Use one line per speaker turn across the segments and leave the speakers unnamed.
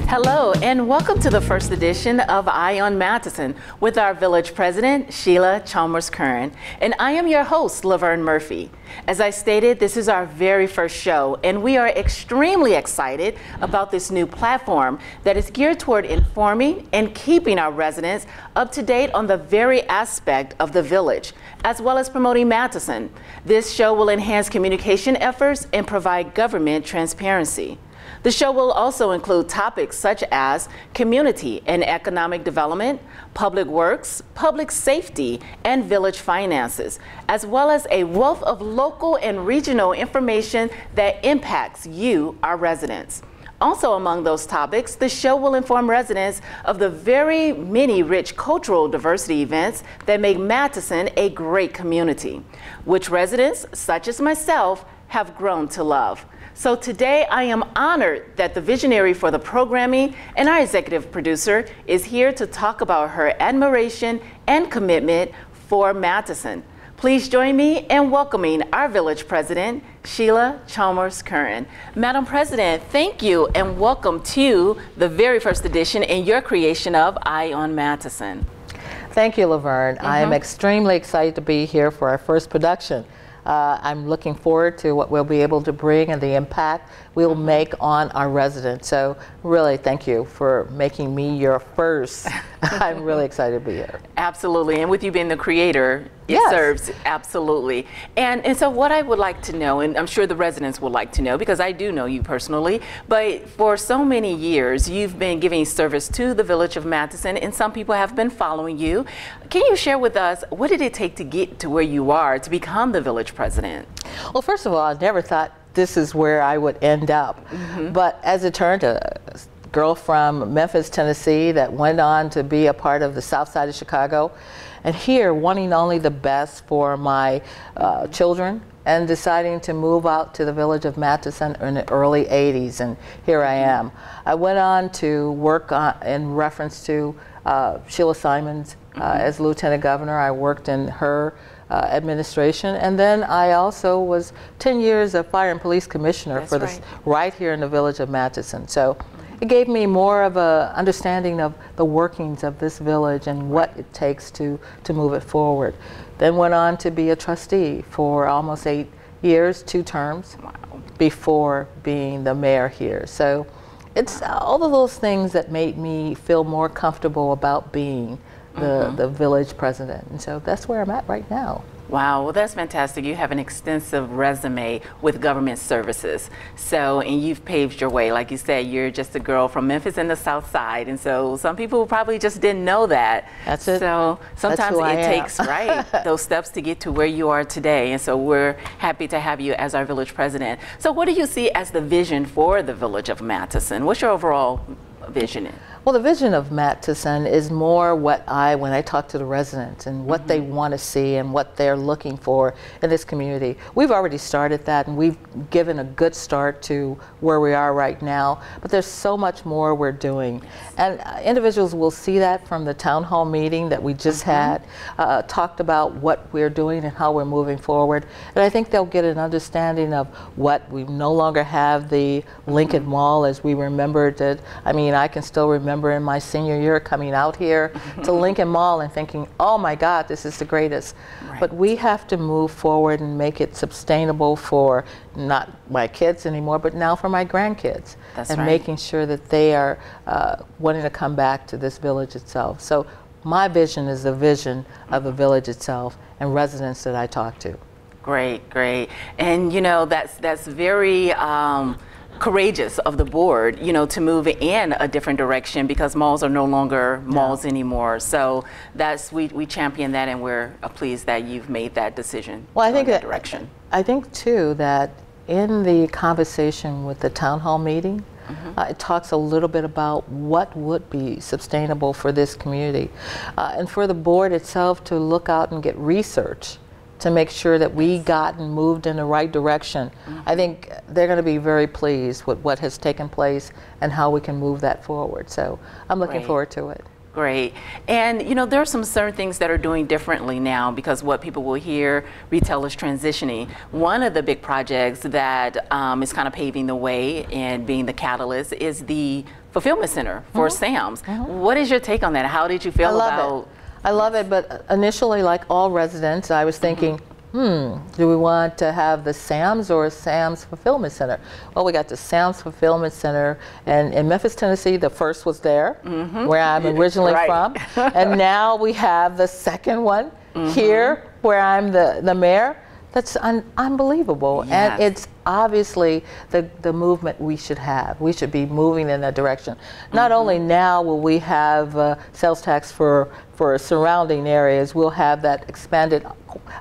Hello, and welcome to the first edition of Eye on Madison with our Village President, Sheila Chalmers-Currin. And I am your host, Laverne Murphy. As I stated, this is our very first show, and we are extremely excited about this new platform that is geared toward informing and keeping our residents up to date on the very aspect of the village, as well as promoting Madison. This show will enhance communication efforts and provide government transparency. The show will also include topics such as community and economic development, public works, public safety, and village finances, as well as a wealth of local and regional information that impacts you, our residents. Also among those topics, the show will inform residents of the very many rich cultural diversity events that make Madison a great community, which residents, such as myself, have grown to love. So today I am honored that the visionary for the programming and our executive producer is here to talk about her admiration and commitment for Madison. Please join me in welcoming our Village President, Sheila Chalmers-Currin. Madam President, thank you and welcome to the very first edition in your creation of Eye on Madison.
Thank you, Laverne. I am extremely excited to be here for our first production. I'm looking forward to what we'll be able to bring and the impact we'll make on our residents. So really, thank you for making me your first. I'm really excited to be here.
Absolutely, and with you being the creator, it serves, absolutely. And so what I would like to know, and I'm sure the residents would like to know, because I do know you personally, but for so many years, you've been giving service to the Village of Madison, and some people have been following you. Can you share with us, what did it take to get to where you are, to become the Village President?
Well, first of all, I never thought this is where I would end up. But as it turned, a girl from Memphis, Tennessee, that went on to be a part of the South Side of Chicago, and here wanting only the best for my children, and deciding to move out to the Village of Madison in the early 80s, and here I am. I went on to work in reference to Sheila Simons as Lieutenant Governor. I worked in her administration, and then I also was 10 years a Fire and Police Commissioner for this right here in the Village of Madison. So it gave me more of a understanding of the workings of this village and what it takes to move it forward. Then went on to be a trustee for almost 8 years, 2 terms, before being the mayor here. So it's all of those things that made me feel more comfortable about being the village president. And so that's where I'm at right now.
Wow, well that's fantastic. You have an extensive resume with government services. So, and you've paved your way. Like you said, you're just a girl from Memphis and the South Side. And so some people probably just didn't know that.
That's it.
So sometimes it takes, those steps to get to where you are today. And so we're happy to have you as our village president. So what do you see as the vision for the Village of Madison? What's your overall vision?
Well, the vision of Matteson is more what when I talk to the residents and what they want to see and what they're looking for in this community. We've already started that, and we've given a good start to where we are right now, but there's so much more we're doing. And individuals will see that from the town hall meeting that we just had, talked about what we're doing and how we're moving forward. And I think they'll get an understanding of what we no longer have the Lincoln Mall as we remembered it. I mean, I can still remember in my senior year coming out here to Lincoln Mall and thinking, oh my God, this is the greatest. But we have to move forward and make it sustainable for not my kids anymore, but now for my grandkids. And making sure that they are wanting to come back to this village itself. So my vision is the vision of the village itself and residents that I talk to.
Great, great. And you know, that's very courageous of the board, you know, to move in a different direction, because malls are no longer malls anymore. So that's, we champion that, and we're pleased that you've made that decision.
Well, I think
that direction.
I think too that in the conversation with the town hall meeting, it talks a little bit about what would be sustainable for this community, and for the board itself to look out and get research to make sure that we got and moved in the right direction. I think they're going to be very pleased with what has taken place and how we can move that forward. So I'm looking forward to it.
Great. And, you know, there are some certain things that are doing differently now, because what people will hear, retail is transitioning. One of the big projects that is kind of paving the way and being the catalyst is the fulfillment center for Sam's. What is your take on that? How did you feel about?
I love it, but initially, like all residents, I was thinking, do we want to have the Sam's or Sam's Fulfillment Center? Well, we got the Sam's Fulfillment Center, and in Memphis, Tennessee, the first was there, where I'm originally from, and now we have the second one here, where I'm the mayor. That's unbelievable, and it's obviously the movement we should have. We should be moving in that direction. Not only now will we have sales tax for surrounding areas, we'll have that expanded.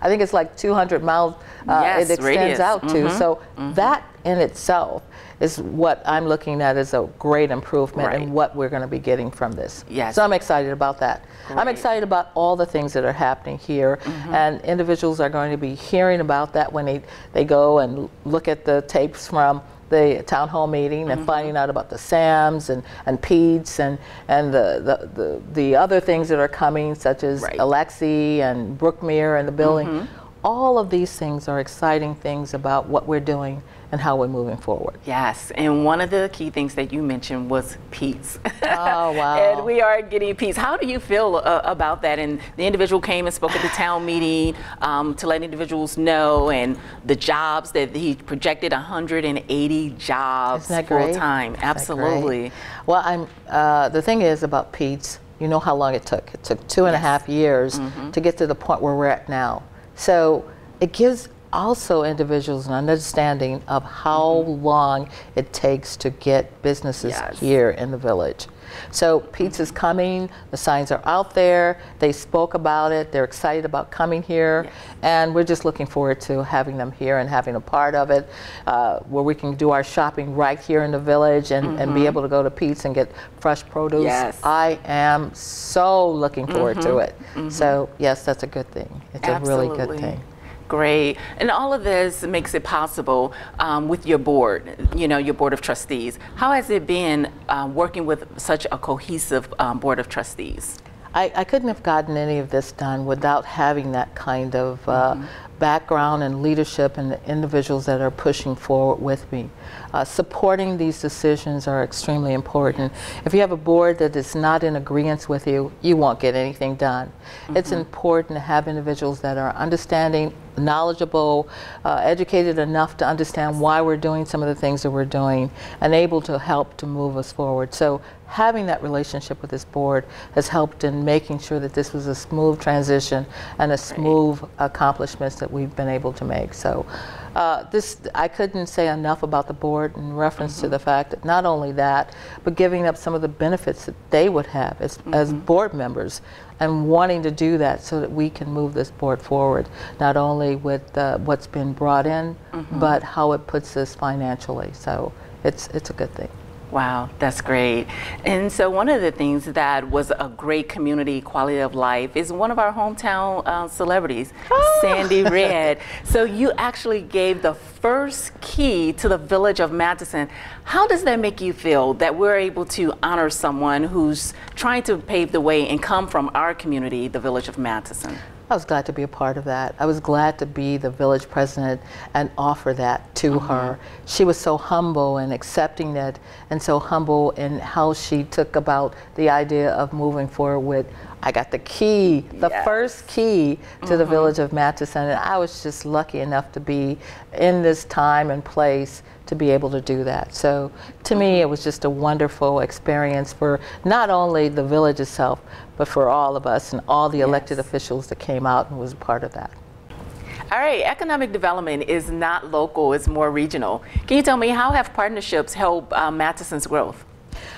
I think it's like 200 miles it extends radius out to. So that in itself is what I'm looking at as a great improvement in what we're going to be getting from this. So I'm excited about that. I'm excited about all the things that are happening here, and individuals are going to be hearing about that when they go and look at the tapes from the town hall meeting and finding out about the Sam's and Pete's and the other things that are coming, such as Alexi and Brookmere and the building. All of these things are exciting things about what we're doing and how we're moving forward.
Yes, and one of the key things that you mentioned was Pete's.
Oh, wow.
And we are getting Pete's. How do you feel about that? And the individual came and spoke at the town meeting to let individuals know, and the jobs that he projected 180 jobs full time. Absolutely.
Well, the thing is about Pete's, you know how long it took. It took 2.5 years to get to the point where we're at now. So it gives also individuals an understanding of how long it takes to get businesses here in the village. So Pete's is coming, the signs are out there, they spoke about it, they're excited about coming here, and we're just looking forward to having them here and having a part of it, where we can do our shopping right here in the village and be able to go to Pete's and get fresh produce. I am so looking forward to it. So yes, that's a good thing. It's a really good thing.
Great. And all of this makes it possible with your board, you know, your board of trustees. How has it been working with such a cohesive board of trustees?
I couldn't have gotten any of this done without having that kind of background and leadership and the individuals that are pushing forward with me. Supporting these decisions are extremely important. If you have a board that is not in agreement with you, you won't get anything done. It's important to have individuals that are understanding, knowledgeable, educated enough to understand why we're doing some of the things that we're doing, and able to help to move us forward. So having that relationship with this board has helped in making sure that this was a smooth transition and a smooth accomplishments that we've been able to make. So I couldn't say enough about the board in reference to the fact that not only that, but giving up some of the benefits that they would have as board members, and wanting to do that so that we can move this board forward, not only with what's been brought in, but how it puts us financially. So it's a good thing.
Wow, that's great. And so one of the things that was a great community quality of life is one of our hometown celebrities, Sandy Red. So you actually gave the first key to the village of Madison. How does that make you feel that we're able to honor someone who's trying to pave the way and come from our community, the village of Madison?
I was glad to be a part of that. I was glad to be the village president and offer that to her. She was so humble in accepting it, and so humble in how she took about the idea of moving forward with, I got the key, the first key to the village of Matteson, and I was just lucky enough to be in this time and place to be able to do that. So to me, it was just a wonderful experience for not only the village itself, but for all of us and all the elected officials that came out and was a part of that.
All right, economic development is not local, it's more regional. Can you tell me, how have partnerships helped Mattison's growth?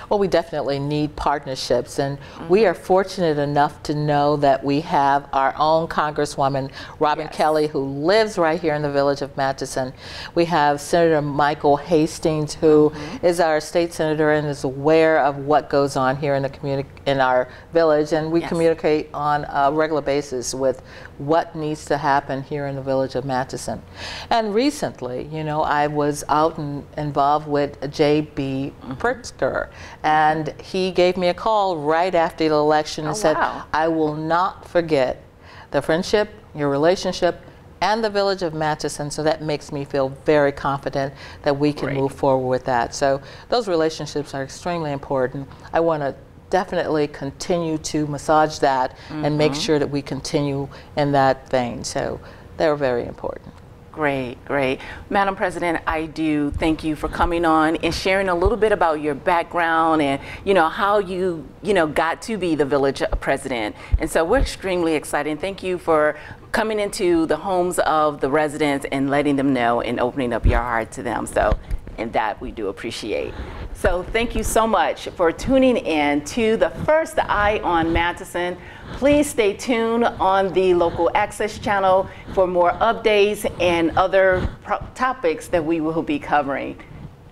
Well, we definitely need partnerships, and we are fortunate enough to know that we have our own Congresswoman, Robin Kelly, who lives right here in the village of Madison. We have Senator Michael Hastings, who is our state senator and is aware of what goes on here in the in our village, and we communicate on a regular basis with what needs to happen here in the village of Madison. And recently, you know, I was out and involved with J.B. Pritzker, and he gave me a call right after the election and said, I will not forget the friendship, your relationship, and the village of Matteson. So that makes me feel very confident that we can move forward with that. So those relationships are extremely important. I want to definitely continue to massage that and make sure that we continue in that vein. So they're very important.
Great, great. Madam President, I do thank you for coming on and sharing a little bit about your background and, you know, how you got to be the village president. And so we're extremely excited. Thank you for coming into the homes of the residents and letting them know and opening up your heart to them. So, and that we do appreciate. So thank you so much for tuning in to the first Eye on Matteson. Please stay tuned on the local access channel for more updates and other topics that we will be covering.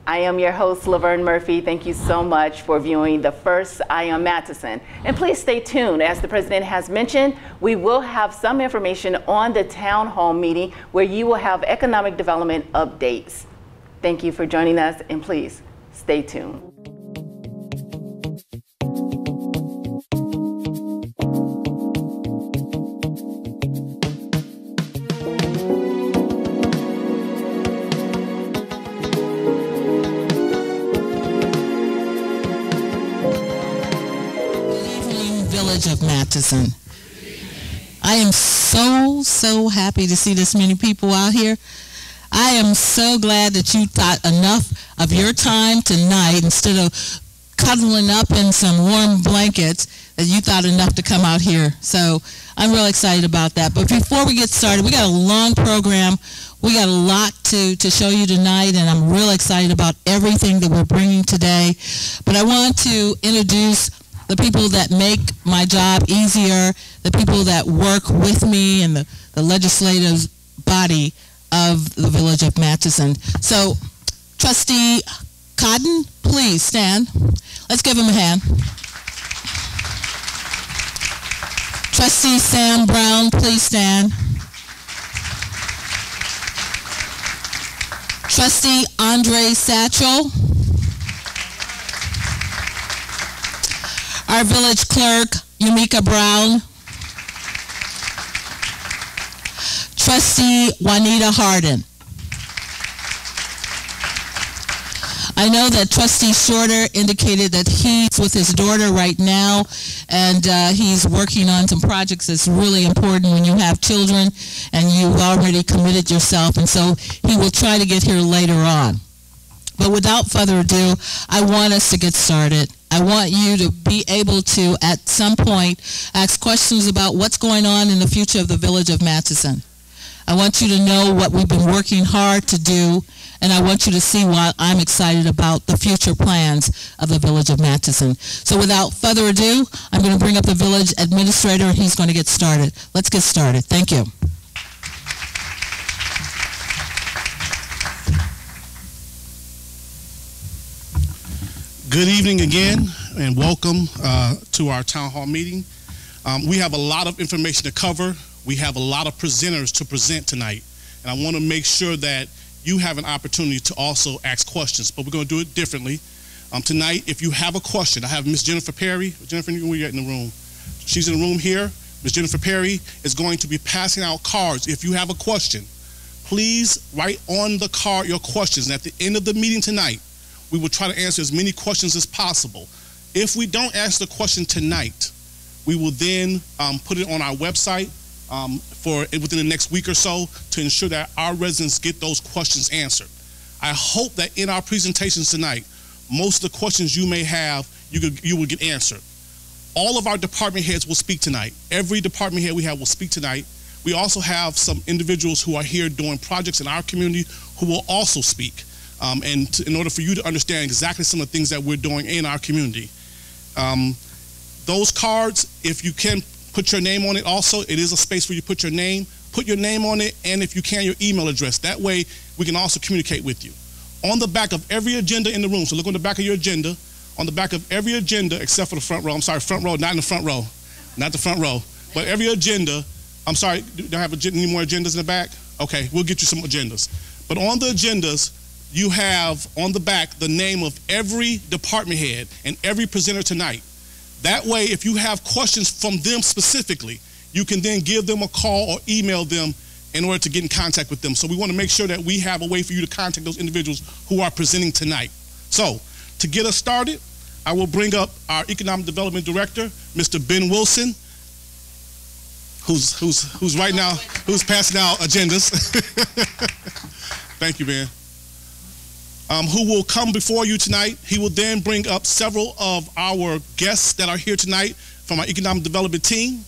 I am your host, Laverne Murphy. Thank you so much for viewing the first Eye on Matteson. And please stay tuned. As the president has mentioned, we will have some information on the town hall meeting where you will have economic development updates. Thank you for joining us, and please stay tuned.
Village of Matteson. I am so happy to see this many people out here. I am so glad that you thought enough of your time tonight, instead of cuddling up in some warm blankets, that you thought enough to come out here. So I'm really excited about that. But before we get started, we got a long program. We got a lot to show you tonight, and I'm really excited about everything that we're bringing today. But I want to introduce the people that make my job easier, the people that work with me in the legislative body of the village of Matteson. So, Trustee Cotton, please stand. Let's give him a hand. Trustee Sam Brown, please stand. Trustee Andre Satchel. Our village clerk, Yumika Brown. Trustee Juanita Harden. I know that Trustee Shorter indicated that he's with his daughter right now, and he's working on some projects that's really important when you have children and you've already committed yourself, and so he will try to get here later on. But without further ado, I want us to get started. I want you to be able to, at some point, ask questions about what's going on in the future of the village of Matteson. I want you to know what we've been working hard to do, and I want you to see why I'm excited about the future plans of the village of Matteson. So without further ado, I'm going to bring up the village administrator, and he's going to get started. Let's get started. Thank you.
Good evening again, and welcome to our town hall meeting. We have a lot of information to cover. We have a lot of presenters to present tonight, and I want to make sure that you have an opportunity to also ask questions, but we're going to do it differently. Tonight, if you have a question, I have Miss Jennifer Perry. Jennifer, where are you at in the room? She's in the room here. Miss Jennifer Perry is going to be passing out cards. If you have a question, please write on the card your questions, and at the end of the meeting tonight, we will try to answer as many questions as possible. If we don't answer the question tonight, we will then put it on our website within the next week or so to ensure that our residents get those questions answered. I hope that in our presentations tonight, most of the questions you may have, you will get answered. All of our department heads will speak tonight. Every department head we have will speak tonight. we also have some individuals who are here doing projects in our community who will also speak. In order for you to understand exactly some of the things that we're doing in our community. Those cards, if you can put your name on it also, it is a space where you put your name on it, and if you can, your email address. That way, we can also communicate with you. On the back of every agenda in the room, so look on the back of your agenda, on the back of every agenda except for the front row, I'm sorry, front row, not in the front row, not the front row, but every agenda, I'm sorry, do I have any more agendas in the back? Okay, we'll get you some agendas. But on the agendas, you have on the back the name of every department head and every presenter tonight. That way, if you have questions from them specifically, you can then give them a call or email them in order to get in contact with them. So we want to make sure that we have a way for you to contact those individuals who are presenting tonight. So to get us started, I will bring up our Economic Development Director, Mr. Ben Wilson, who's right now, who's passing out agendas. Thank you, Ben. Who will come before you tonight. He will then bring up several of our guests that are here tonight from our Economic Development team.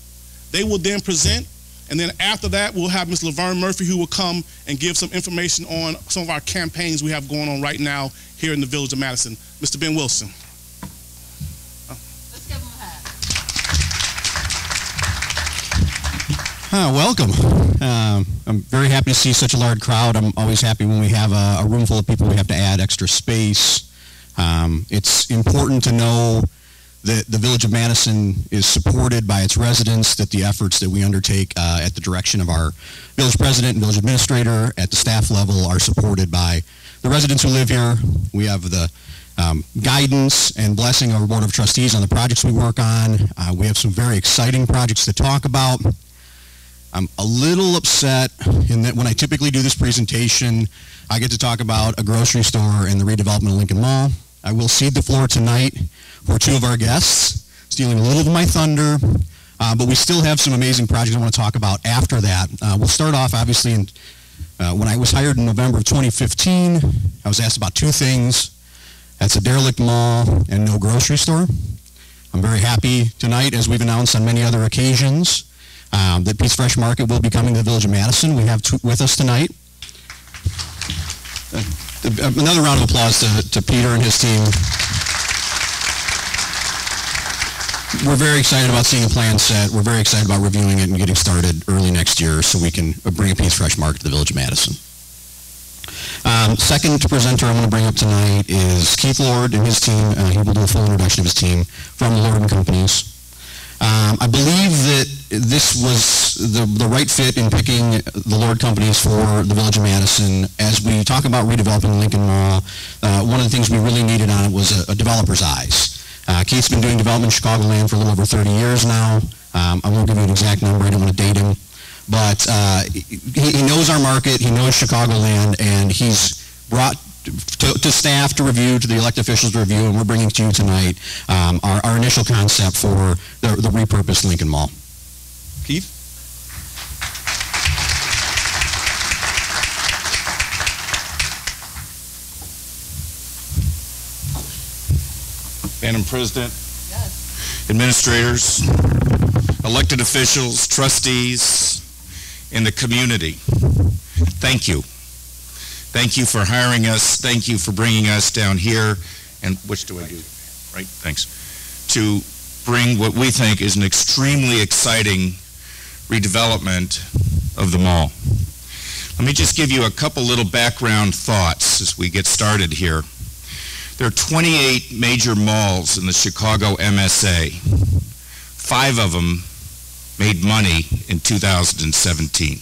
They will then present, and then after that, we'll have Ms. Laverne Murphy, who will come and give some information on some of our campaigns we have going on right now here in the Village of Madison. Mr. Ben Wilson.
Let's give him a hand.
Welcome. I'm very happy to see such a large crowd. I'm always happy when we have a room full of people. We have to add extra space. It's important to know that the Village of Madison is supported by its residents, that the efforts that we undertake at the direction of our Village President and Village Administrator at the staff level are supported by the residents who live here. We have the guidance and blessing of our Board of Trustees on the projects we work on. We have some very exciting projects to talk about. I'm a little upset in that when I typically do this presentation, I get to talk about a grocery store and the redevelopment of Lincoln Mall. I will cede the floor tonight for two of our guests, stealing a little of my thunder, but we still have some amazing projects I want to talk about after that. We'll start off, obviously, when I was hired in November of 2015, I was asked about two things. That's a derelict mall and no grocery store. I'm very happy tonight, as we've announced on many other occasions, that Pete's Fresh Market will be coming to the Village of Madison. We have two with us tonight. Another round of applause to Peter and his team. We're very excited about seeing a plan set. We're very excited about reviewing it and getting started early next year so we can bring a Pete's Fresh Market to the Village of Madison. Second presenter I want to bring up tonight is Keith Lord and his team. He will do a full introduction of his team from Lord & Companies. I believe that this was the right fit in picking the Lord Companies for the Village of Madison. As we talk about redeveloping Lincoln Mall, one of the things we really needed on it was a developer's eyes. Keith's been doing development in Chicagoland for a little over 30 years now. I won't give you an exact number, I don't want to date him. But he knows our market, he knows Chicagoland, and he's brought to staff to review, to the elected officials to review, and we're bringing to you tonight our initial concept for the repurposed Lincoln Mall. Keith?
Madam President, yes. Administrators, elected officials, trustees, and the community, thank you. Thank you for hiring us. Thank you for bringing us down here. And which do I do? Right, thanks. To bring what we think is an extremely exciting redevelopment of the mall. Let me just give you a couple little background thoughts as we get started here. There are 28 major malls in the Chicago MSA. 5 of them made money in 2017.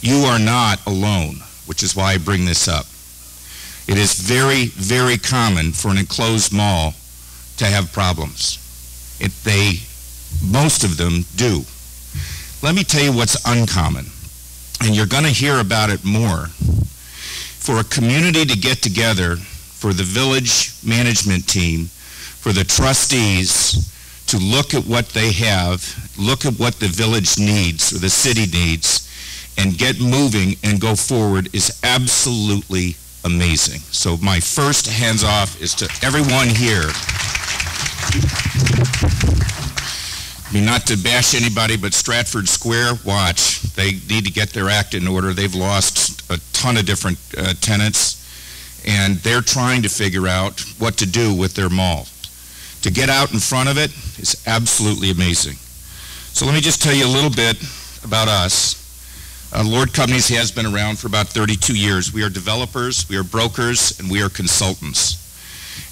You are not alone, which is why I bring this up. It is very, very common for an enclosed mall to have problems. Most of them do. Let me tell you what's uncommon, and you're going to hear about it more. For a community to get together, for the village management team, for the trustees to look at what they have, look at what the village needs or the city needs, and get moving and go forward is absolutely amazing. So my first hands off is to everyone here. I mean, not to bash anybody, but Stratford Square, watch. They need to get their act in order. They've lost a ton of different tenants, and they're trying to figure out what to do with their mall. To get out in front of it is absolutely amazing. So let me just tell you a little bit about us. Lord Companies has been around for about 32 years. We are developers, we are brokers, and we are consultants.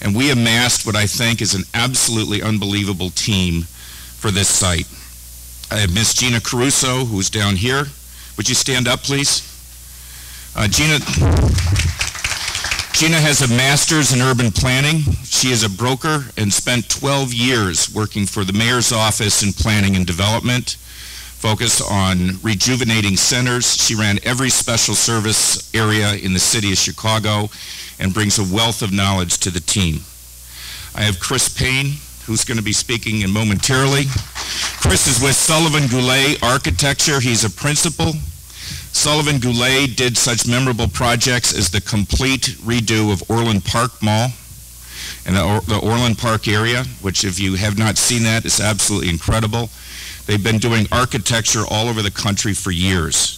And we amassed what I think is an absolutely unbelievable team for this site. I have Miss Gina Caruso, who's down here. Would you stand up, please? Gina has a master's in urban planning. She is a broker and spent 12 years working for the mayor's office in planning and development, focused on rejuvenating centers. She ran every special service area in the city of Chicago and brings a wealth of knowledge to the team. I have Chris Payne, who's going to be speaking in momentarily. Chris is with Sullivan Goulet Architecture. He's a principal. Sullivan Goulet did such memorable projects as the complete redo of Orland Park Mall and the Orland Park area, which if you have not seen that, is absolutely incredible. They've been doing architecture all over the country for years.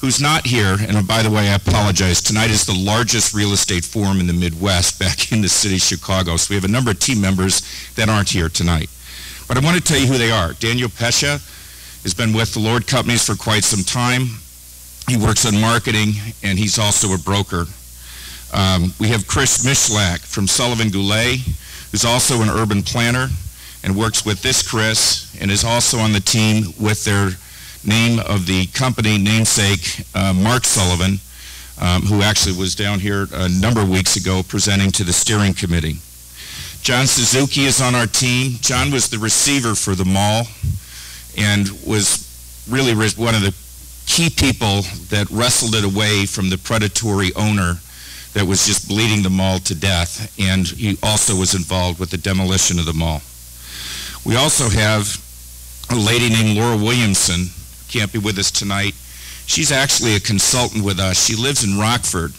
Who's not here, and by the way, I apologize, tonight is the largest real estate forum in the Midwest back in the city of Chicago, so we have a number of team members that aren't here tonight. But I want to tell you who they are. Daniel Pescia has been with the Lord Companies for quite some time. He works on marketing, and he's also a broker. We have Chris Mishlak from Sullivan Goulet, who's also an urban planner and works with this Chris, and is also on the team with their name of the company namesake, Mark Sullivan, who actually was down here a number of weeks ago presenting to the steering committee. John Suzuki is on our team. John was the receiver for the mall and was really one of the key people that wrestled it away from the predatory owner that was just bleeding the mall to death, and he also was involved with the demolition of the mall. We also have a lady named Laura Williamson, can't be with us tonight. She's actually a consultant with us. She lives in Rockford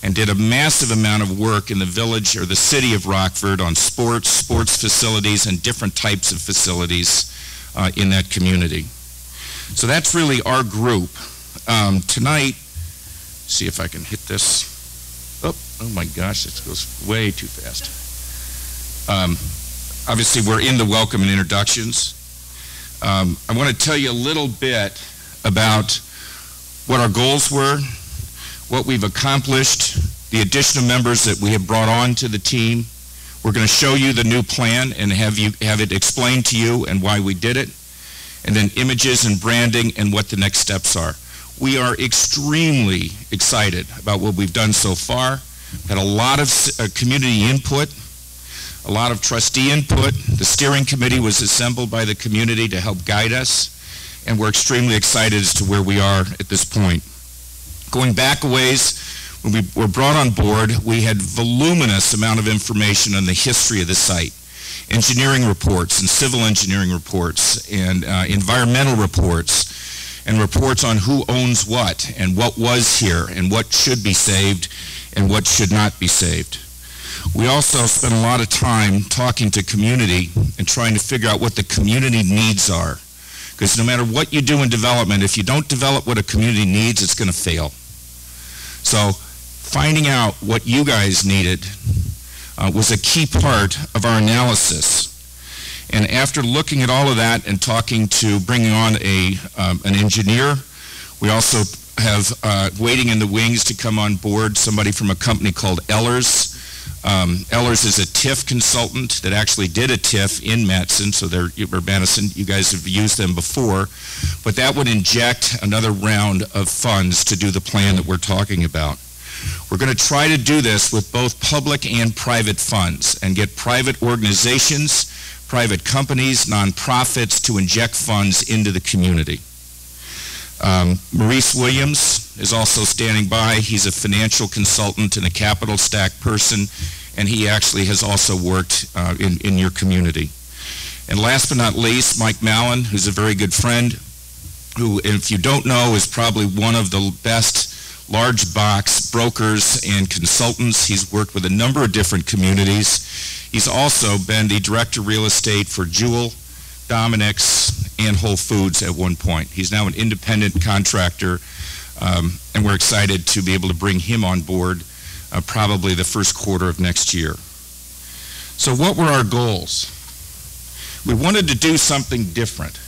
and did a massive amount of work in the village or the city of Rockford on sports facilities, and different types of facilities in that community. So that's really our group. Tonight, see if I can hit this. Oh my gosh, this goes way too fast. Obviously, we're in the welcome and introductions. I want to tell you a little bit about what our goals were, what we've accomplished, the additional members that we have brought on to the team. We're going to show you the new plan and have it explained to you and why we did it, and then images and branding and what the next steps are. We are extremely excited about what we've done so far. Had a lot of community input, a lot of trustee input. The steering committee was assembled by the community to help guide us, and we're extremely excited as to where we are at this point. Going back a ways, when we were brought on board, we had voluminous amount of information on the history of the site. Engineering reports and civil engineering reports and environmental reports and reports on who owns what and what was here and what should be saved and what should not be saved. We also spent a lot of time talking to community and trying to figure out what the community needs are. Because no matter what you do in development, if you don't develop what a community needs, it's going to fail. So finding out what you guys needed was a key part of our analysis. And after looking at all of that and bringing on an engineer, we also have waiting in the wings to come on board somebody from a company called Ehlers. Ehlers is a TIF consultant that actually did a TIF in Madison, so Madison, you guys have used them before, but that would inject another round of funds to do the plan that we're talking about. We're going to try to do this with both public and private funds and get private organizations, private companies, nonprofits to inject funds into the community. Maurice Williams is also standing by. He's a financial consultant and a capital stack person, and he actually has also worked in your community. And last but not least, Mike Mallon, who's a very good friend, who, if you don't know, is probably one of the best large box brokers and consultants. He's worked with a number of different communities. He's also been the director of real estate for Jewel, Dominic's, and Whole Foods at one point. He's now an independent contractor, and we're excited to be able to bring him on board probably the first quarter of next year. So what were our goals? We wanted to do something different.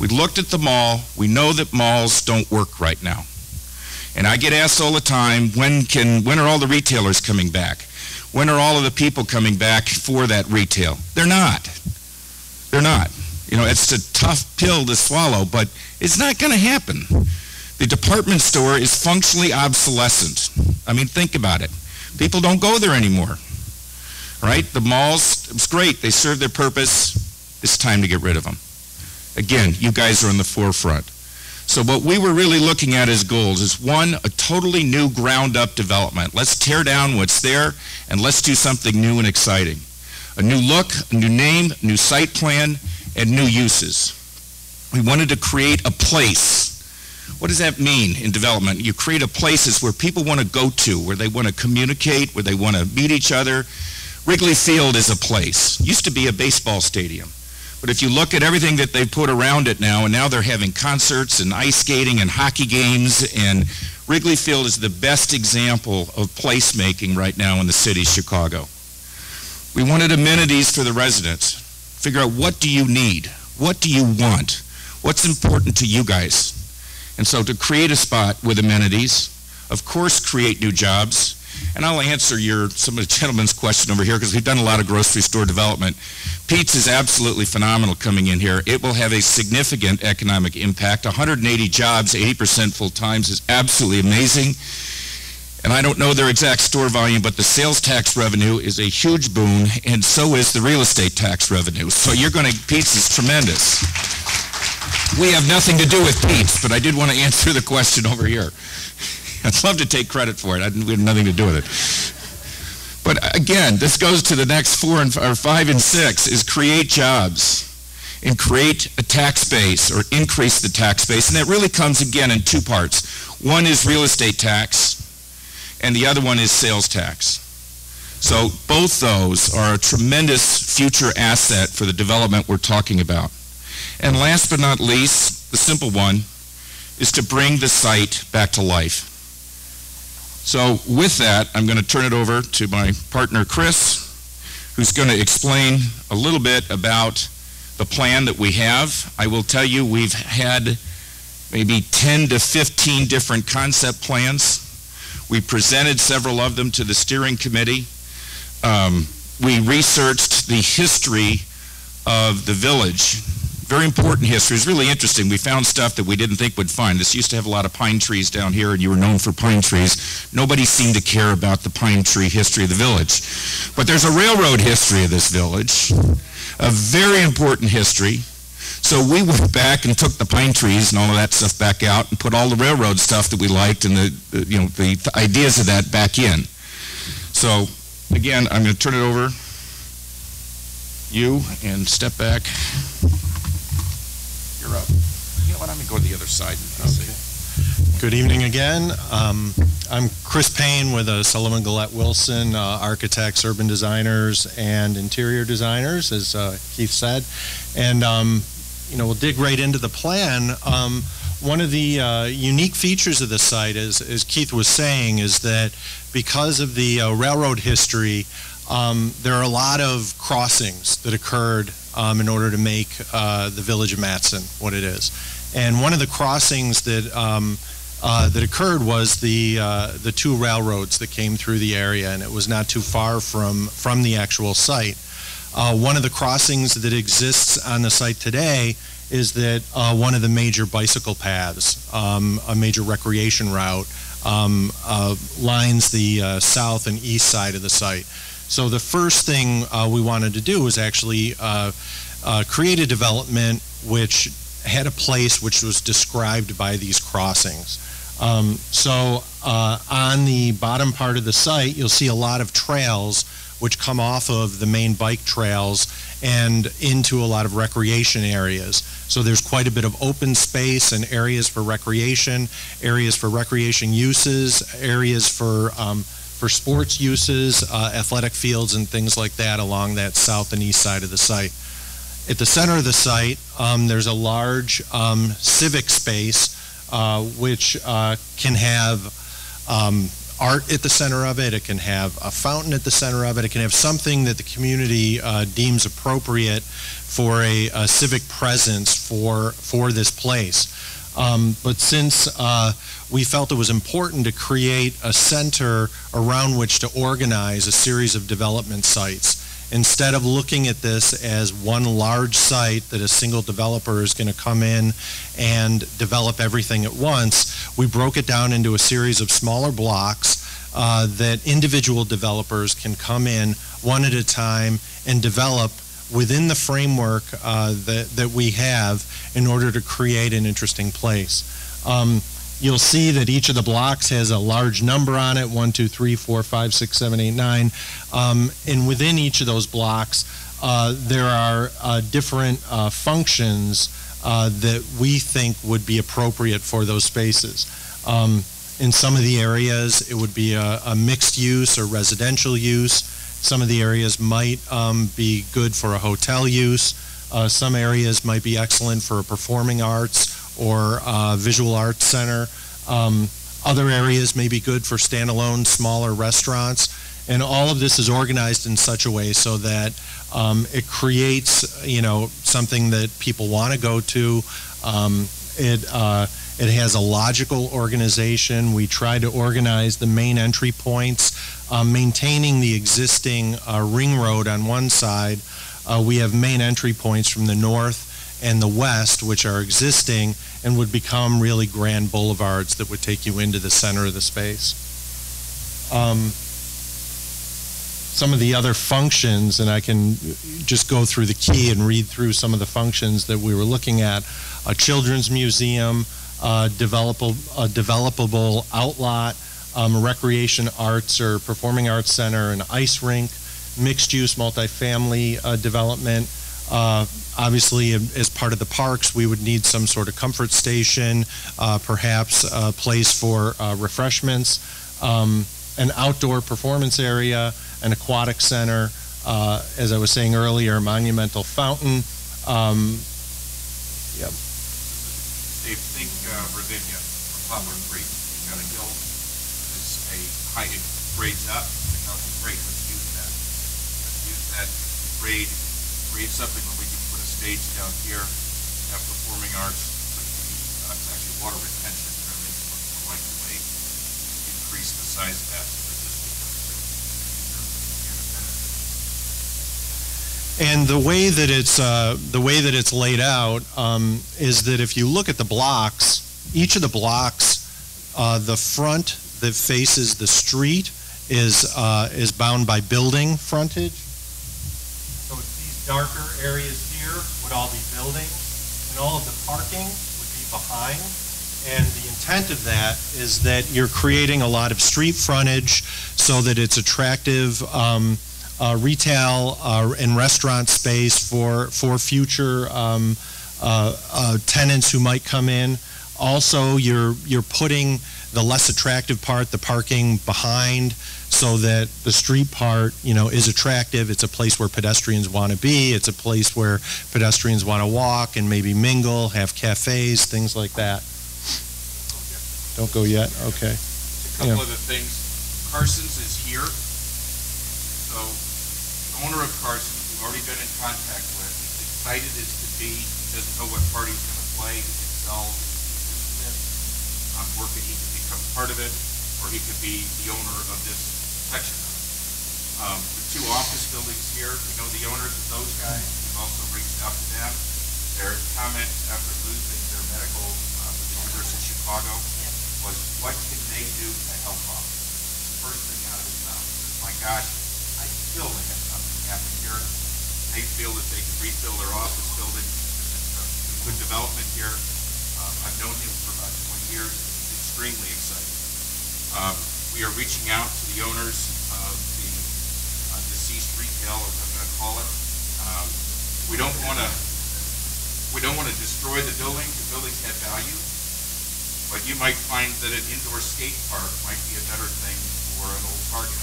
We looked at the mall. We know that malls don't work right now. And I get asked all the time, when are all the retailers coming back? When are all of the people coming back for that retail? They're not. They're not. You know, it's a tough pill to swallow, but it's not going to happen. The department store is functionally obsolescent. I mean, think about it. People don't go there anymore, right? The malls, it's great. They serve their purpose. It's time to get rid of them. Again, you guys are in the forefront. So what we were really looking at as goals is, one, a totally new ground-up development. Let's tear down what's there, and let's do something new and exciting. A new look, a new name, new site plan, and new uses. We wanted to create a place. What does that mean in development? You create a places where people want to go to, where they want to communicate, where they want to meet each other. Wrigley Field is a place. Used to be a baseball stadium. But if you look at everything that they put around it now, and now they're having concerts and ice skating and hockey games, and Wrigley Field is the best example of placemaking right now in the city of Chicago. We wanted amenities for the residents. Figure out, what do you need? What do you want? What's important to you guys? And so to create a spot with amenities, of course create new jobs. And I'll answer some of the gentleman's question over here, because we've done a lot of grocery store development. Pete's is absolutely phenomenal coming in here. It will have a significant economic impact. 180 jobs, 80% full-time is absolutely amazing. And I don't know their exact store volume, but the sales tax revenue is a huge boon, and so is the real estate tax revenue. So Pete's is tremendous. We have nothing to do with Pete's, but I did want to answer the question over here. I'd love to take credit for it. We have nothing to do with it. But again, this goes to the next 5 and 6, is create jobs and create a tax base, or increase the tax base. And that really comes again in two parts. One is real estate tax, and the other one is sales tax. So both those are a tremendous future asset for the development we're talking about. And last but not least, the simple one, is to bring the site back to life. So with that, I'm going to turn it over to my partner, Chris, who's going to explain a little bit about the plan that we have. I will tell you, we've had maybe 10 to 15 different concept plans. We presented several of them to the steering committee. We researched the history of the village. Very important history. It's really interesting. We found stuff that we didn't think we'd find. This used to have a lot of pine trees down here, and you were known for pine trees. Nobody seemed to care about the pine tree history of the village. But there's a railroad history of this village, a very important history. So we went back and took the pine trees and all of that stuff back out and put all the railroad stuff that we liked and the ideas of that back in. So again, I'm going to turn it over you and step back. You're up. You know what? I'm going to go to the other side.
Okay. Good evening again. I'm Chris Payne with Sullivan Gillette Wilson, architects, urban designers, and interior designers, as Keith said. And we'll dig right into the plan. One of the unique features of the site, as Keith was saying, is that because of the railroad history, there are a lot of crossings that occurred in order to make the village of Madison what it is. And one of the crossings that that occurred was the two railroads that came through the area, and it was not too far from the actual site. One of the crossings that exists on the site today is that one of the major bicycle paths, a major recreation route, lines the south and east side of the site. So the first thing we wanted to do was actually create a development which had a place which was described by these crossings. So on the bottom part of the site, you'll see a lot of trails which come off of the main bike trails and into a lot of recreation areas. So there's quite a bit of open space and areas for recreation uses, areas for sports uses, athletic fields and things like that along that south and east side of the site. At the center of the site, there's a large civic space which can have art at the center of it. It can have a fountain at the center of it. It can have something that the community deems appropriate for a civic presence for this place. But since we felt it was important to create a center around which to organize a series of development sites, instead of looking at this as one large site that a single developer is going to come in and develop everything at once, we broke it down into a series of smaller blocks that individual developers can come in one at a time and develop within the framework that we have in order to create an interesting place. You'll see that each of the blocks has a large number on it, 1, 2, 3, 4, 5, 6, 7, 8, 9. And within each of those blocks, there are different functions that we think would be appropriate for those spaces. In some of the areas, it would be a mixed use or residential use. Some of the areas might be good for a hotel use. Some areas might be excellent for a performing arts or visual arts center. Other areas may be good for standalone smaller restaurants. And all of this is organized in such a way so that it creates, something that people want to go to. It has a logical organization. We try to organize the main entry points, maintaining the existing ring road on one side. We have main entry points from the north and the west, which are existing and would become really grand boulevards that would take you into the center of the space. Some of the other functions, and I can just go through the key and read through some of the functions that we were looking at. A children's museum, developable outlot, recreation arts or performing arts center, an ice rink, mixed-use multifamily development. Obviously, as part of the parks, we would need some sort of comfort station, perhaps a place for refreshments, an outdoor performance area, an aquatic center, as I was saying earlier, a monumental fountain. Yep.
They think Ravinia or Poplar Creek. You've got a hill, it's a height, it grades up, becomes great. Let's use that. Let's use that grade something where we can put a stage down here, have performing arts, it's actually water retention, we're going to make it look more like the lake, increase the size of that so that this becomes
And the way that it's laid out is that if you look at the blocks, each of the blocks, the front that faces the street is bound by building frontage. So it's these darker areas here would all be building, and all of the parking would be behind. And the intent of that is that you're creating a lot of street frontage so that it's attractive retail and restaurant space for future tenants who might come in. Also, you're putting the less attractive part, the parking, behind, so that the street part, is attractive. It's a place where pedestrians want to be. It's a place where pedestrians want to walk and maybe mingle, have cafes, things like that. Don't go yet. Okay.
A couple other things. Carson's is here. So the owner of Carson's, we've already been in contact with, he's excited as to be. He doesn't know what part he's going to play. He can sell this. I'm working. He can become part of it, or he could be the owner of this section of it. The two office buildings here, we know the owners of those guys. We've also reached out to them. Their comment after losing their medical with the University of Chicago was, what can they do to help out? The first thing out of his mouth is, my gosh, I feel they have something happen here. They feel that they can refill their office building. It's a good development here. I've known him for about 20 years. He's extremely excited. We are reaching out to the owners of the deceased retail, as I'm going to call it. We don't want to destroy the building. The buildings have value. But you might find that an indoor skate park might be a better thing for an old Target.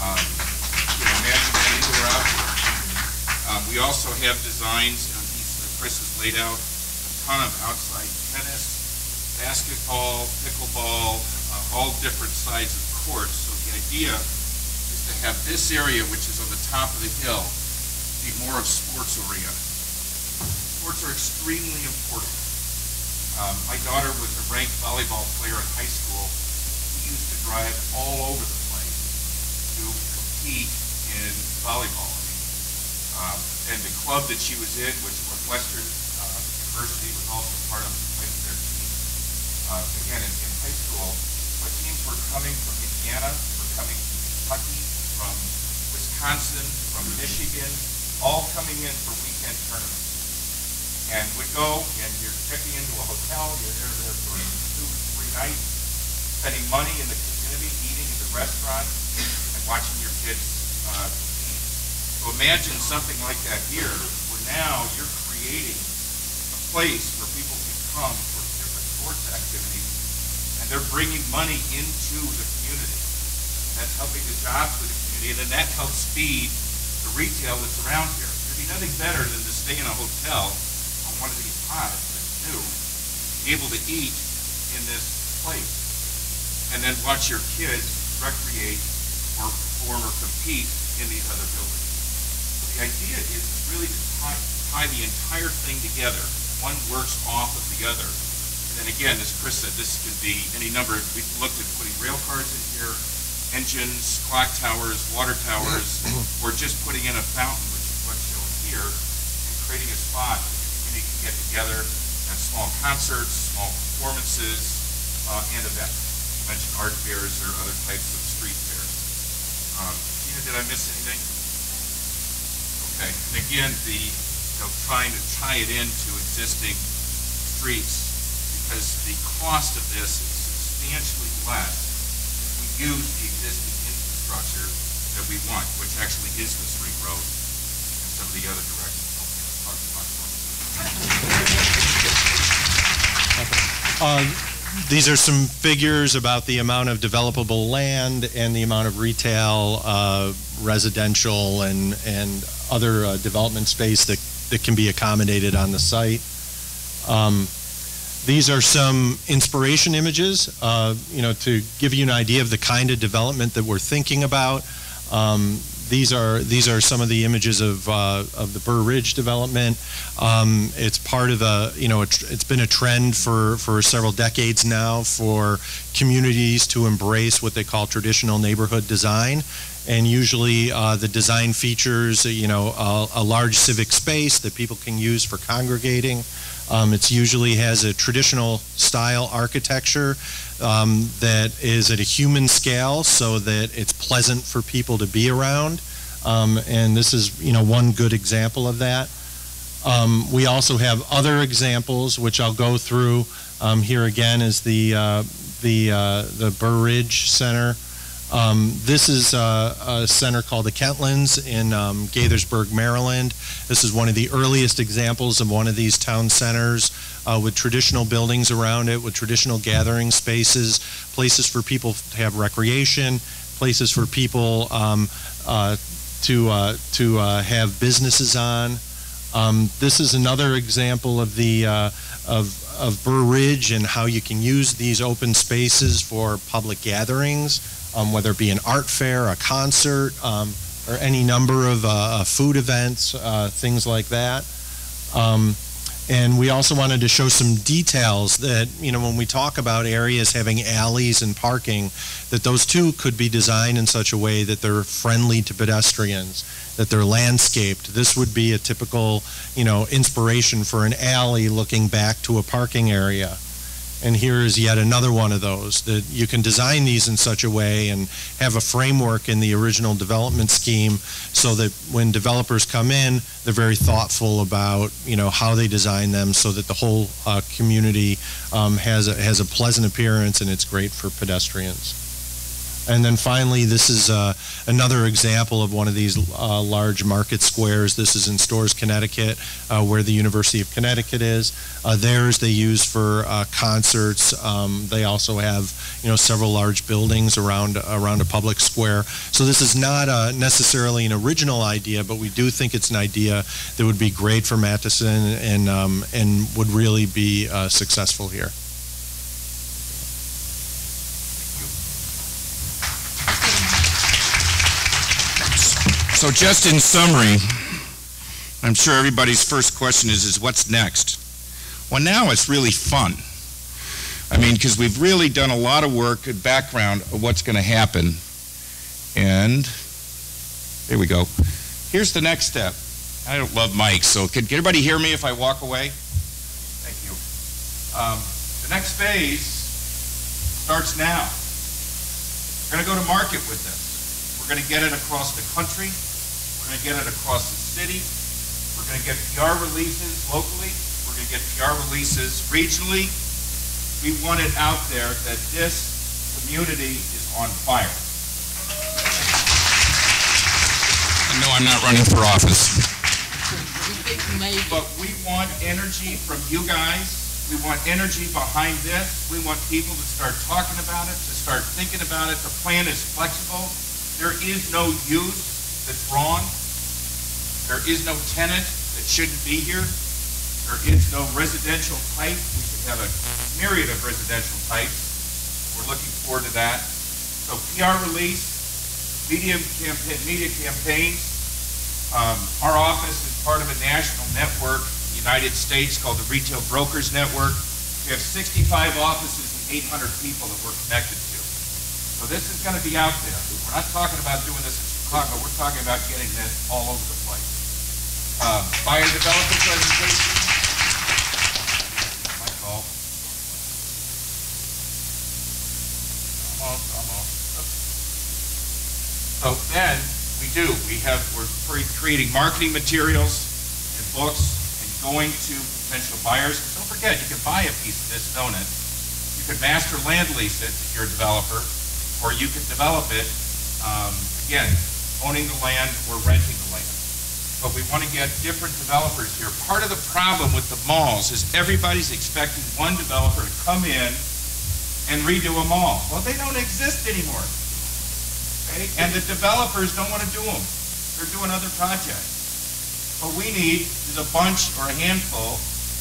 Imagine that indoor outdoor. We We also have designs, Chris has laid out a ton of outside tennis, basketball, pickleball, all different sides of courts. So the idea is to have this area, which is on the top of the hill, be more of sports oriented. Sports are extremely important. My daughter was a ranked volleyball player in high school. We used to drive all over the place to compete in volleyball. And the club that she was in, which was Western University, was also part of their team. Again, in high school, but teams were coming from Indiana, were coming from Kentucky, from Wisconsin, from Michigan, all coming in for weekend tournaments. And would go, and you're checking into a hotel, you're there for 2 or 3 nights, spending money in the community, eating in the restaurant, and watching your kids compete. So imagine something like that here, where now you're creating a place where people can come for different sports activities, and they're bringing money into the community. And that's helping the jobs with the community, and then that helps feed the retail that's around here. There'd be nothing better than to stay in a hotel on one of these pods that's new, be able to eat in this place, and then watch your kids recreate or perform or compete in these other buildings. The idea is really to tie the entire thing together. One works off of the other. And then again, as Chris said, this could be any number. We've looked at putting rail cars in here, engines, clock towers, water towers, or just putting in a fountain, which is what's shown here, and creating a spot that the community can get together and small concerts, small performances, and events. You mentioned art fairs or other types of street fairs. Tina, did I miss anything? Okay, and again, trying to tie it into existing streets, because the cost of this is substantially less if we use the existing infrastructure that we want, which actually is this ring road and some of the other directions.
These are some figures about the amount of developable land and the amount of retail, residential, and other development space that can be accommodated on the site. These are some inspiration images, to give you an idea of the kind of development that we're thinking about. These are some of the images of the Burr Ridge development. It's part of it's been a trend for several decades now for communities to embrace what they call traditional neighborhood design. And usually the design features, a large civic space that people can use for congregating. It usually has a traditional style architecture that is at a human scale so that it's pleasant for people to be around. And this is, one good example of that. We also have other examples, which I'll go through. Here again is the Burr Ridge Center. This is a center called the Kentlands in Gaithersburg, Maryland. This is one of the earliest examples of one of these town centers with traditional buildings around it, with traditional gathering spaces, places for people to have recreation, places for people to have businesses on. This is another example of the of Burr Ridge and how you can use these open spaces for public gatherings. Whether it be an art fair, a concert, or any number of food events, things like that. And we also wanted to show some details that, when we talk about areas having alleys and parking, that those too could be designed in such a way that they're friendly to pedestrians, that they're landscaped. This would be a typical, inspiration for an alley looking back to a parking area. And here is yet another one of those, that you can design these in such a way and have a framework in the original development scheme so that when developers come in, they're very thoughtful about, how they design them so that the whole community has a pleasant appearance and it's great for pedestrians. And then finally, this is another example of one of these large market squares. This is in Storrs, Connecticut, where the University of Connecticut is. Theirs they use for concerts. They also have, several large buildings around a public square. So this is not necessarily an original idea, but we do think it's an idea that would be great for Matteson and would really be successful here.
So just in summary, I'm sure everybody's first question is what's next? Well, now it's really fun. I mean, because we've really done a lot of work and background of what's going to happen. And here we go. Here's the next step. I don't love mics, so can everybody hear me if I walk away? Thank you. The next phase starts now. We're going to go to market with this. We're going to get it across the country. We're going to get it across the city. We're going to get PR releases locally. We're going to get PR releases regionally. We want it out there that this community is on fire. No, I'm not running for office.
But we want energy from you guys. We want energy behind this. We want people to start talking about it, to start thinking about it. The plan is flexible. There is no use that's wrong. There is no tenant that shouldn't be here. There is no residential type. We should have a myriad of residential types. We're looking forward to that. So PR release, media campaigns. Our office is part of a national network in the United States called the Retail Brokers Network. We have 65 offices and 800 people that we're connected to. So this is going to be out there. We're not talking about doing this in Chicago. We're talking about getting this all over the place. Buyer developer presentation. My call. Almost. So then we're creating marketing materials and books and going to potential buyers. Don't forget, you can buy a piece of this donut. You could master land lease it if you're a developer, or you could develop it, again, owning the land or renting the land. But we want to get different developers here. Part of the problem with the malls is everybody's expecting one developer to come in and redo a mall. Well, they don't exist anymore. Okay? And the developers don't want to do them. They're doing other projects. What we need is a bunch or a handful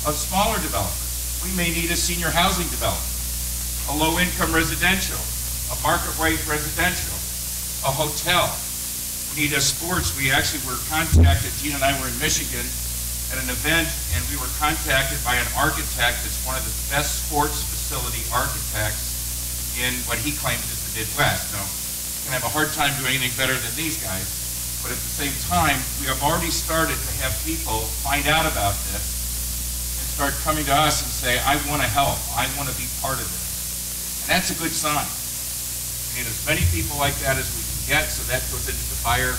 of smaller developers. We may need a senior housing development, a low-income residential, a market rate residential, a hotel. We need a sports. We actually were contacted, Gina and I were in Michigan at an event, and we were contacted by an architect that's one of the best sports facility architects in what he claims is the Midwest. Now, you can have a hard time doing anything better than these guys, but at the same time, we have already started to have people find out about this and start coming to us and say, I want to help. I want to be part of this. And that's a good sign. We need as many people like that as we can get, so that goes into the buyer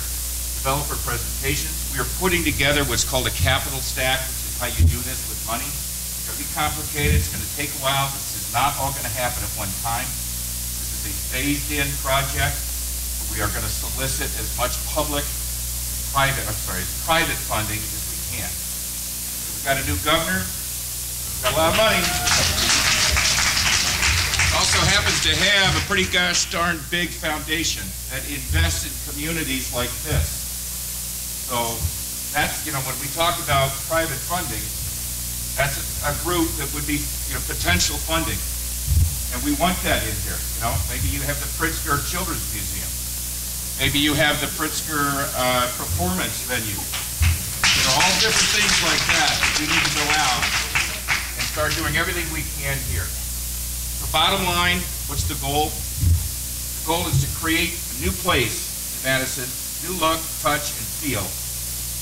developer presentations. We are putting together what's called a capital stack, which is how you do this with money. It's going to be complicated. It's going to take a while. This is not all going to happen at one time. This is a phased-in project. We are going to solicit as much private funding as we can. We've got a new governor. We've got a lot of money. Also happens to have a pretty gosh darn big foundation that invests in communities like this. So that's, when we talk about private funding, that's a group that would be, potential funding. And we want that in here. Maybe you have the Pritzker Children's Museum. Maybe you have the Pritzker performance venue. All different things like that. We need to go out and start doing everything we can here. Bottom line, what's the goal? The goal is to create a new place in Madison, new look, touch, and feel.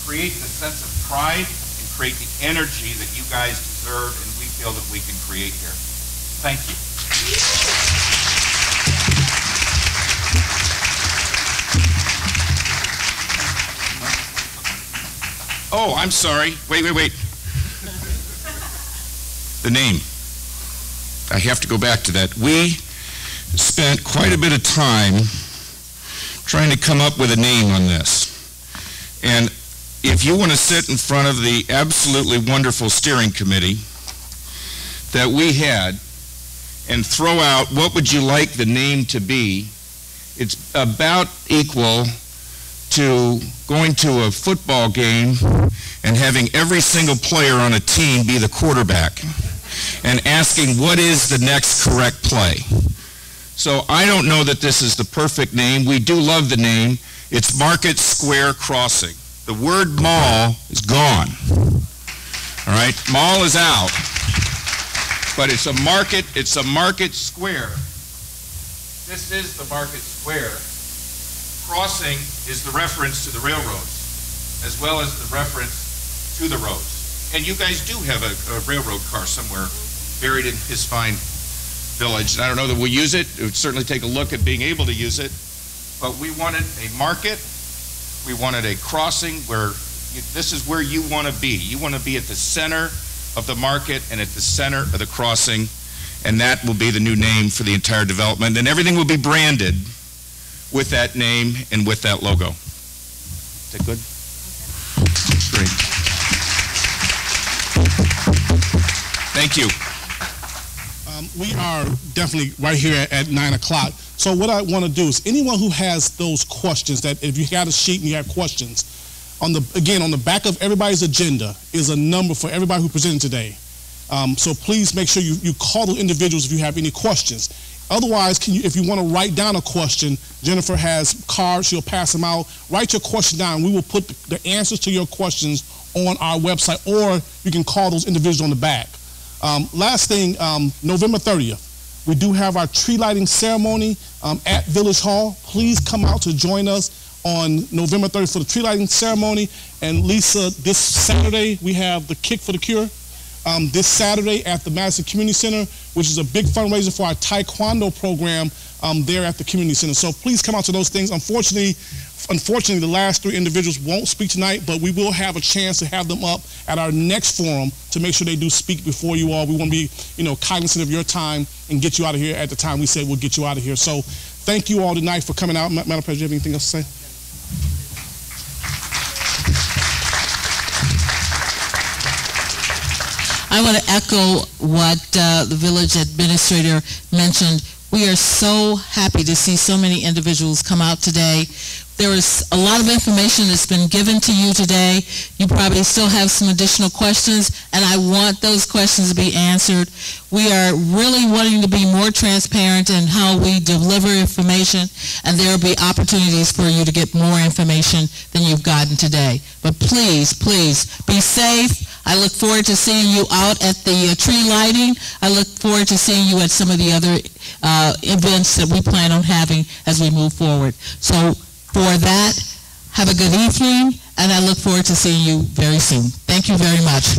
Create the sense of pride and create the energy that you guys deserve and we feel that we can create here. Thank you. Oh, I'm sorry. Wait. The name. I have to go back to that. We
spent quite a bit of time trying to come up with a name on this. And if you want to sit in front of the absolutely wonderful steering committee that we had and throw out what would you like the name to be, it's about equal to going to a football game and having every single player on a team be the quarterback and asking what is the next correct play. So I don't know that this is the perfect name. We do love the name. It's Market Square Crossing. The word mall is gone. All right, mall is out. But it's a market square. This is the market square. Crossing is the reference to the railroads, as well as the reference to the roads. And you guys do have a railroad car somewhere buried in his fine village. And I don't know that we'll use it. It would certainly take a look at being able to use it. But we wanted a market. We wanted a crossing where this is where you want to be. You want to be at the center of the market and at the center of the crossing. And that will be the new name for the entire development. And everything will be branded with that name and with that logo. Is that good? Great. Thank you.
We are definitely right here at 9 o'clock. So what I want to do is anyone who has those questions, that if you got a sheet and you have questions, on the back of everybody's agenda is a number for everybody who presented today. So please make sure you call those individuals if you have any questions. Otherwise, if you want to write down a question, Jennifer has cards, she'll pass them out. Write your question down. We will put the answers to your questions on our website, or you can call those individuals on the back. Last thing, November 30th, we do have our tree lighting ceremony at Village Hall. Please come out to join us on November 30th for the tree lighting ceremony. And Lisa, this Saturday, we have the Kick for the Cure. This Saturday at the Madison Community Center, which is a big fundraiser for our Taekwondo program there at the Community Center. So please come out to those things. Unfortunately, the last three individuals won't speak tonight, but we will have a chance to have them up at our next forum to make sure they do speak before you all. We want to be, cognizant of your time and get you out of here at the time we said we'll get you out of here. So thank you all tonight for coming out. Madam President, do you have anything else to say?
I want to echo what the village administrator mentioned. We are so happy to see so many individuals come out today. There is a lot of information that's been given to you today. You probably still have some additional questions, and I want those questions to be answered. We are really wanting to be more transparent in how we deliver information, and there will be opportunities for you to get more information than you've gotten today. But please, please, be safe. I look forward to seeing you out at the tree lighting. I look forward to seeing you at some of the other events that we plan on having as we move forward. So for that, have a good evening, and I look forward to seeing you very soon. Thank you very much.